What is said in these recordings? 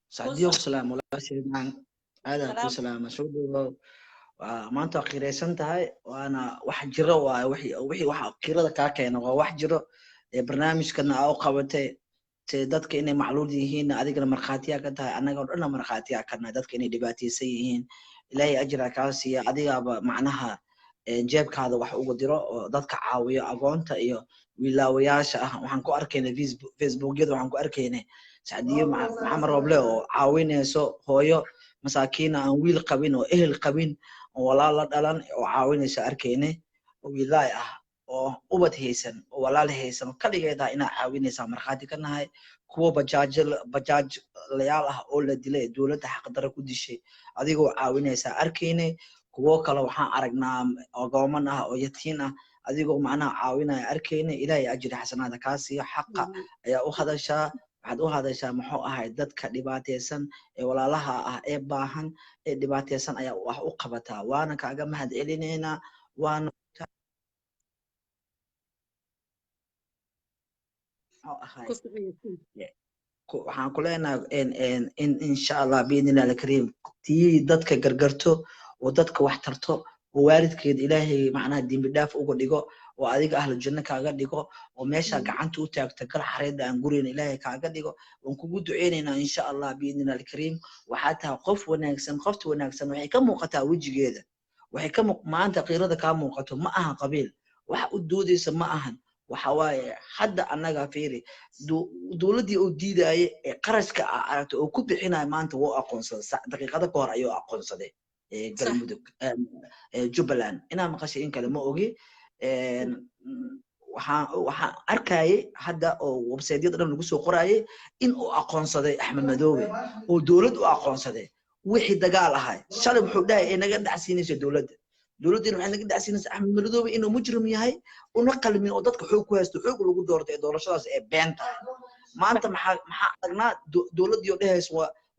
سعديك سلام ولا شيء معن هذا كل سلام مسعود maanta waa qiiraysan tahay waana wax jiro waa wixii waxa qiirada ka keeno waa wax jiro barnaamijkana oo qabatay dadka inay macluul yihiin adigana marxaatiya ka tahay anaga oo dhan marxaatiya kana dadka inay dhibaataysan yihiin ilaahay ajra ka siiya adigaba macnaha jeebkaada wax ugu diro oo dadka caawiyo agoonta iyo wilaawayaasha ah waxaan ku arkaynay facebookyada waxaan ku arkaynay Sacdiyo maxamed Roble oo caawinayso hooyo masaakiin aan wiil qabin oo ehel qabin oo walaal la dhalan oo caawinayso arkaynay oo wiilay ah oo ubad haysan oo walaal haysan kaligeeda inaa caawinaysa marxaati ka nahay kuwa bajaaj layaal ah oo la dilay dawladda xaq daro ku dishay adigoo caawinaysa arkaynay kuwa kale waxaan aragnaa agooman ah oo yatiin ah adigoo macnaha caawinaya arkaynay ilaahay ajri xasanaada ka siiyo xaqa ayaa u hadashaa waxaad u hadashaa muxuu ahay dadka dhibaataysan ee walaalaha ah ee baahan ee dhibaataysan ayaa wax u qabataa waana kaaga mahad celinayna waana waxaan ku leenahay in insha Allah biidnillah al-kariim tii dadka gargarto oo dadka wax tarto oo waalidkeed ilaahay macnaha dambi dhaaf uga dhigo oo adiga ahlu janno kaaga dhigo oo meesha gacanta u taagta kala xareeda aan gureen ilaahay kaaga dhigo oo kugu duceynayna insha Allah biidnillah al-kariim waxa taa qof wanaagsan qofta wanaagsan waxay ka muuqataa wajigeeda waxay ka maanta qiirada ka muuqato ma aha qabiil wax u doodaysa ma ahan waxa waaye hadda anaga fiiri dawladii oo diidaayay ee qarashka aragto oo ku bixinay maanta wuu aqoonsaday daqiiqada ka hor ayuu aqoonsaday galmudug Jubbaland inaa maqashay in kale ma ogi waxaan arkayay hadda oo website-yada dhan lagu soo qorayay in uu aqoonsaday Axmed Madoobe oo dawlad u aqoonsaday wixii dagaal ahay shalay wuxuu dhahay inaga dhacsiinayso dawladda waxay naga dhacsiinaysaa Axmed Madoobe inuu mujrim yahay una qalmin oo dadka xoog ku haysto xoog lagu doortay doorashadaas ee beenta maanta maxaa aragnaa dawladii oo dhahayso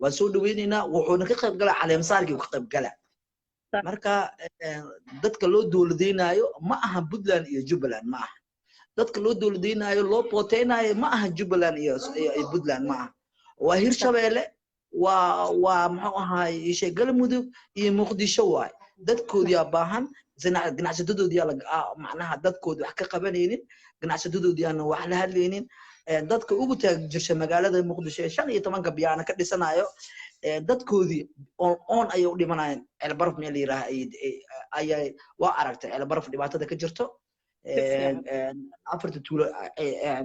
waan soo dhaweynaynaa wuxuuna ka qayb galaa caleemsaarkii ka qayb galaa marka dadka loo dawladeynayo ma aha Puntland iyo Jubbaland ma aha dadka loo dawladeynayo loo pooteynayo ma aha Jubbaland iyo Puntland ma aha waa Hirshabeelle waa muxuu ahaay isha Galmudug iyo Muqdisho waay dadkoodii baahan ganacsatadoodii macnaha dadkoodii wax ka qabanaynin ganacsatadoodii aan wax la hadlaynin dadka ugu taageersan magaalada Muqdisho 15 biyaana ka dhisanayo dadkoodii on ay u dhimanayaan elbarf meel ayay waa aragtay elbarf dhibaatada ka jirto afarta tuulo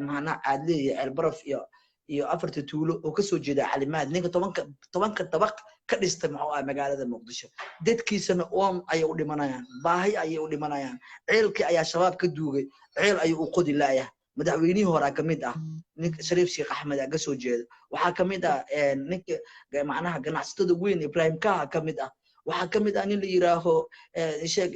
macnaha aad leeyahay elbarf iyo afarta tuulo oo ka soo jeeda calimaad ninka 10 dabaq ka dhistay maxaa magaalada Muqdisho dadkiisana on ay u dhimanayaan baahi ay u dhimanayaan ceelkii ayaa shabaab ka duugay ceel ay u qodi laayah madaxweynihii hore ka mid ah ninka Shariif Sheekh Axmed aga soo jeedo waxa ka mid ah ninka macnaha ganacsatada weyn Ibrahim Ka ka mid ah waxa ka mid ah nin la yiraaho sheeg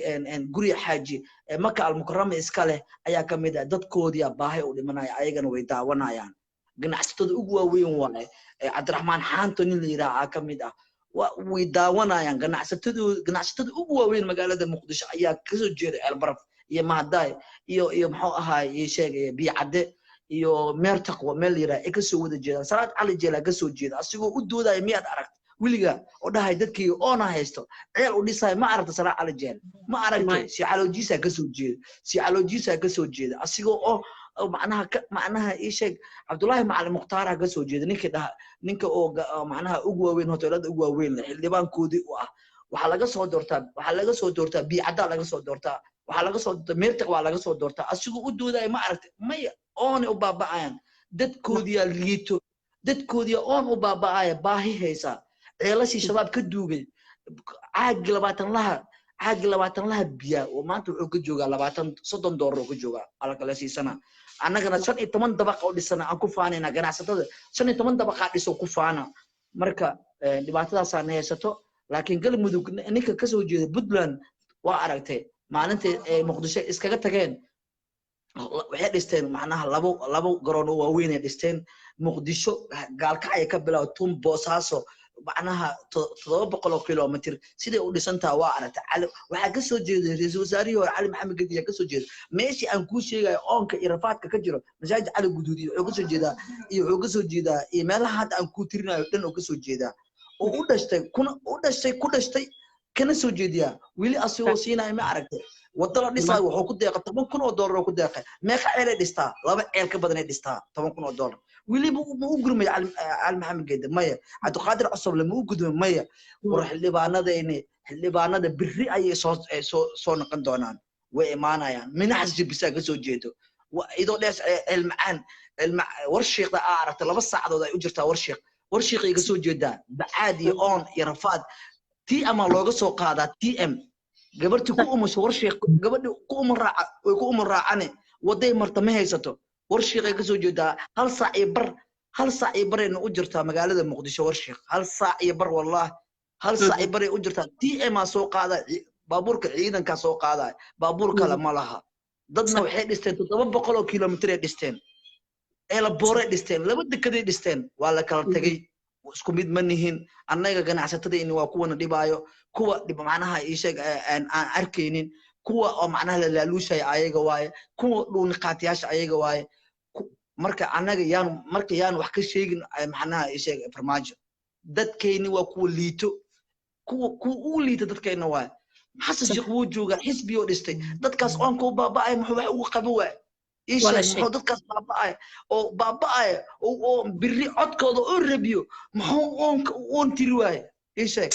guri xaaji Maka al-Mukarrama iska leh ayaa ka mid ah dadkoodii baahi u dhimanaya ayagana way daawanayaan ganacsatada ugu waaweyn waay Cabdiraxmaan Xaanto nin la yiraaha ka mid ah way daawanayaan ganacsatada ugu waaweyn magaalada Muqdisho ayaa ka soo jeeda Elbaraf iyo Mahday iyo maxuu ahaay sheegay Biicade iyo Meertaqwa meel yiraahdo ay ka soo wada jeedaan Salaad Cali Jeela ka soo jeeda asigoo u dooday miyaad aragtay wiliga oo dhahay dadkii oona haysto ceel u dhisay ma aragtay Salaad Cali Jeel ma aragtay si caloojiisa ka soo jeeda asigoo oo macnaha ii sheeg Cabdullaahi Macalin Mukhtaar ka soo jeeda ninka oo macnaha ugu waaweyn hoteelada ugu waaweyn xildhibaankoodii u ah waxa laga soo doortaa Biicada laga soo doortaa waxa laga soo Meertaq waa laga soo doortaa asigoo u dooday ma aragtay may oon u baaba'ayaan dadkoodii liito dadkoodii oon u baaba'aya baahi haysa ceelashii shabaab ka duugay caag 20 laha biya oo maanta wuxuu ka joogaa 30 dollar ka joogaa alkala siisana annagana 15 dabaq oo dhisana aan ku faanayna ganacsatada 15 dabaq dhiso ku faana marka dhibaatadaas aan haysato laakiin Galmudug ninka ka soo jeeda Puntland waa aragtay maalintii Muqdisho iskaga tageen waxay dhisteen macnaha labo garoon oo waaweyn ay dhisteen Muqdisho gaalka ay ka bilaaw Boosaaso macnaha 700 kilomitir sidii u dhisantaa waa aragtay cali waxa ka soo jeeday ra'iisul wasaarihi hore cali maxamed gediya ka soo jeeday meeshii aan ku sheegayo oonka iyo rafaadka ka jiro masaajid cali guduudi wuxuu ka soo jeedaa iyo meelaha hadda aan ku tirinayo dhan oo ka soo jeedaa oo u dhashtay ku dhashtay kana soo jeediyaa wili asoo siinay ma aragtay wada la dhisay wuxuu ku deeqay $10,000 ku deeqay meeqa ceel ay dhistaa laba ceel ka badan ay dhistaa $10,000 wili ma u gurmay al maxamed geeda maya cabdiqaadir cusub lama u gudmay maya war xildhibaanada birri ayay soo noqon doonaan way imaanayaan minaxas jibisa ka soo jeedo idoo dhees ilmacaan warshiiqda aragtay 2 saacadood ay u jirtaa warshiiqay ka soo jeedaa bacaad iyo oon iyo rafaad TM looga soo qaadaa TM gabartii ku umusho warshiiq gabadhii ku umraacane waday marta ma haysato warshiiqay ka soo jeedaa 1 saac iyo bar ay u jirtaa magaalada Muqdisho warshiiq 1 saac iyo bar wallahi 1 saac iyo bar ay u jirtaa TM soo qaada baabuurka ciidanka soo qaada baabuur kale ma laha dadna waxay dhisteen 700 kilomitir ay dhisteen la boore dhisteen laba dekeday dhisteen waa la kala tagay isku mid ma nihin annaga ganacsatadayni waa kuwana dhibaayo kuwa dhib macnaha isheeg aan arkaynin kuwa oo macnaha la laaluushay ayaga waaye kuwa dhuun qaatiyaasha ayaga waaye marka annaga yaan wax ka sheegin macnaha isheeg farmaajo dadkayni waa kuwa liito kuwa u liito dadkayna waaye xasan sheekh wuu joogaa xisbi oo dhistay dadkaas oon ku baaba'ay muxuu wax ugu qaban waay muxuu dadkaas baaba'ay oo birri codkooda oo rabiyo muxuu oon tiri waay isheeg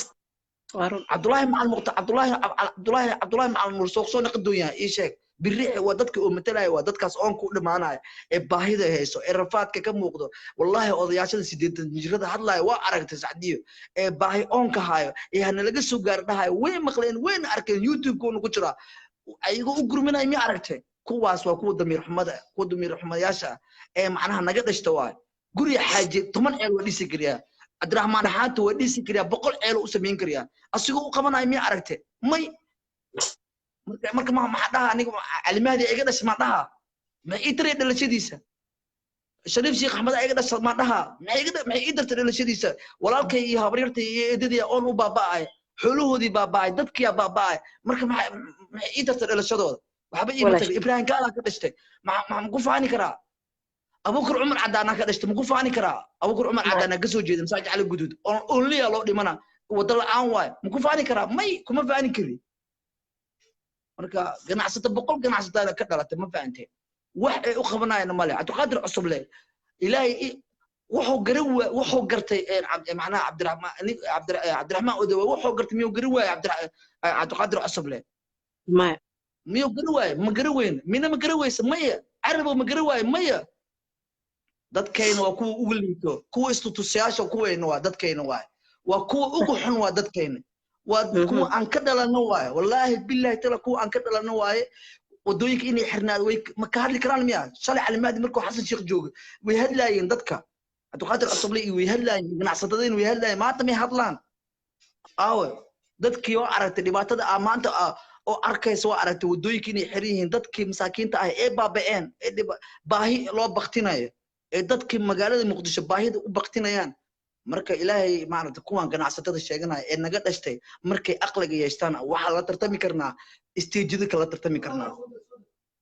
Abdullahi Macalin Nuur soo naqdoonyaa isheeg birri waa dadka oo matalay waa dadkaas oon ku dhamaanay ee baahida hayso ee rafaadka ka muuqdo wallahi odayaashada 80 jirada hadlay waa aragtay saxdiyo ee baahi oon ka hayo ee hana laga soo gaar dhahay way maqleen wayna arkeen YouTube ku ugu jira ayagu u gurminay mi aragtay kuwaas waa kuwa damiir xumayaasha ee macnaha naga dhashta waay guri xaaje 10 ceel waa dhisi kariya Abdurrahmaan Xaanta waa dhisi kariya 100 ceel u sameyn kariya asigoo u qabanay mi aragtay may marka ma dhaha aniga calimaadi iga dhashay ma dhaha ma iitray dhalashadiisa Shariif Sheekh Axmed iga dhashay ma dhaha ma iidartay dhalashadiisa walaalkay iyo habaryartay iyo eedadii oon u baaba'ay xoolahoodii baaba'ay dadkii baaba'ay marka ma iidartay dhalashadooda waxba iimatay Ibrahim Gaala ka dhashtay ma ku faani karaa Abuukar Umar Cadaana ka dhashtay ma ku faani karaa Abuukar Umar Cadaana ka soo jeeday masaajid cali guduud oo liya loo dhimana wada la'aan waay ma ku faani karaa may kuma faani kari marka ganacsato 100 ganacsatada ka dhalatay ma faantay wax ay u qabanayaan male Cabdiqaadir cusub leh ilaahay wuxuu gartay macnaha Cabdiraxmaan Odowa wuxuu gartay miyuu gari waay Cabdiqaadir cusub leh miyuu gari waay ma gari weyn mina ma gari weysa maya carabo ma gari waay maya dadkayna waa kuwa ugu liito kuwa istutusiyaasha kuwayna waa dadkayna waa kuwa ugu xun waa dadkayna waa kuwa aan ka dhalano waaye wallahi billahi tala kuwa aan ka dhalano waaye wadooyinka inay xirnaad way ma ka hadli karaan miya shalay calimaadi markuu xasan sheekh joogo way hadlaayeen dadka Cabdiqaadir Cusub iyo way hadlaayeen ganacsatadeen way hadlaayeen maanta may hadlaan aawe dadkii oo aragtay dhibaatada maanta oo arkaysa waa aragtay wadooyinka inay xiran yihiin dadkii masaakiinta ah ee baaba'een ee baahi loo baqtinayo ee dadkii magaalada Muqdisho baahida u baqtinayaan marka ilaahay maaragta kuwan ganacsatada sheeganaya ee naga dhashtay markay aqliga yeestaan waxa la tartami karnaa isteejida kala tartami karnaa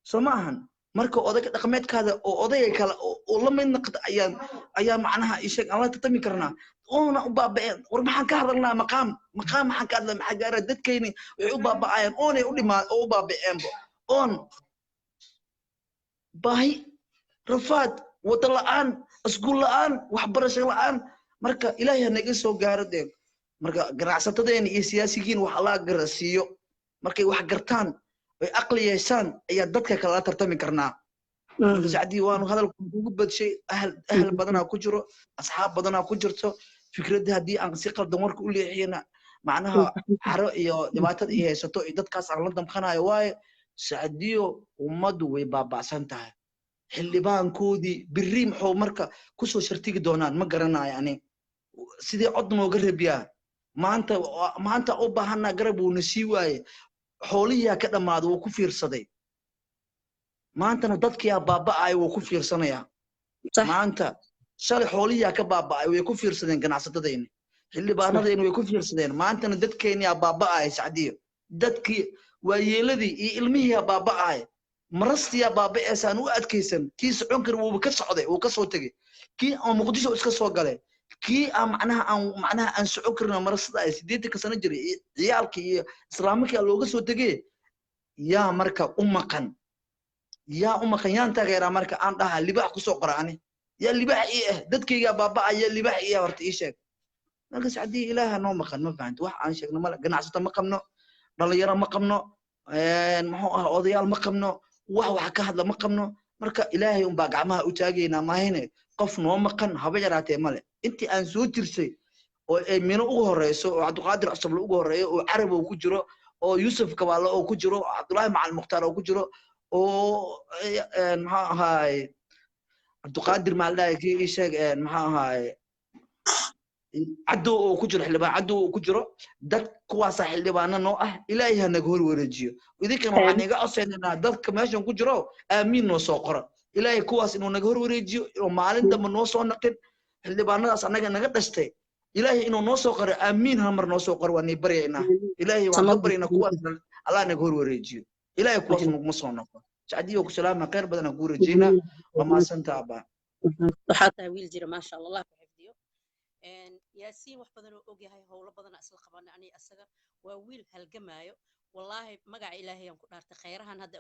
Soomahan marka odayga dhaqameedkaada oo odayga kala oo la mid noqdo ayaa macnaha isheeg aan la tartami karnaa oona u baaba'een war maxaan ka hadalnaa maqaam maxaan ka hadlaa maxaa gaara dadkayni way u baaba'ayeen oonay u dhimaan oo u baaba'een oon baahi rafaad wada la'aan iskuul la'aan waxbarasho la'aan marka ilaahay naga soo gaaro deeg marka ganacsatadeen iyo siyaasiyiin wax la garasiyo markay wax gartaan ay aqli yeeshaan ayaa dadka kala tartami karnaa saacadii waan hadalku ugu badshay ahl badana ku jiro asxaab badana ku jirto fikradda hadii aan si qaldan warka u leexiyana macnaha xaro iyo dhibaatada ay haysato ee dadkaas aan la damqanayo waaye saacadiyo ummadu way baaba'san tahay xildhibaankoodii birri muxuu marka ku soo shartigi doonaan ma garanayo ani sidii cod nooga rabiyaa maanta u baahana garab uu nasii waaye xoolihiya ka dhamaado uu ku fiirsaday maantana dadkii baaba'ay uu ku fiirsanaya maanta shalay xoolihiya ka baaba'ay way ku fiirsadeen ganacsatadayna اللي بانada inuu ku fiirsadeen maantana dadkeena baaba'ay Saadiyo dadkii waa yeeladii iyo ilmihii baaba'ay marastiya baaba'aysan u adkeysan kii socon kar wuu ka socday uu ka soo tagay kii aan muqdisho iska soo galay kii aan macnaha aan socon karna marastada ay 80 sano jiray ciyaalkii iyo islaamkii looga soo tagay yaa marka yaan taageera marka aan dhaha libax ku soo qoraani yaa libax dadkayga baaba'ay libax horta ii sheeg marka Saadiyo ilaaha noo maqan ma fahanto wax aan sheegno ma ganacsato ma qabno dhalinyaro ma qabno muxuu ah odayaal ma qabno wax ka hadla ma qabno marka ilaahay un baa gacmaha u taagayna maahine qof noo maqan haba yaraatee male intii aan soo tirsay oo ay mino ugu horeyso oo Cabduqaadir Cusub ugu horeeyo oo Carab uu ku jiro oo Yusuf Kabaalo oo ku jiro Cabdullaahi Macal Mukhtaar oo ku jiro oo maxaa ahaay Cabduqaadir Maaldaay kii sheeg maxaa ahaay عدو وكجر حلبان عدو وكجر دك كواس حلبان نوعه إلهي هنقول ورجيو وإذا كانوا عنيقا أصلا دك ماشون كجرو آمين نوصقرا إلهي كواس إنه نقول ورجيو ومعلن دم نوصو نقل حلبان ناس أنا نقد أشتي إلهي إنه نوصقرا آمين همر نوصقرا ونبرينا إلهي ونبرينا كواس الله نقول ورجيو إلهي كواس نقمصون نقل سعديو كسلامة خير بدنا نقول رجينا وما سنتابا وحتى ويل جرى ما شاء الله ياسين wax badan oo og yahay howlo badan asal qaban ani asaga waa wiil halgamaayo wallahi magaca ilaahay aan ku dhaartay khayrahan hadda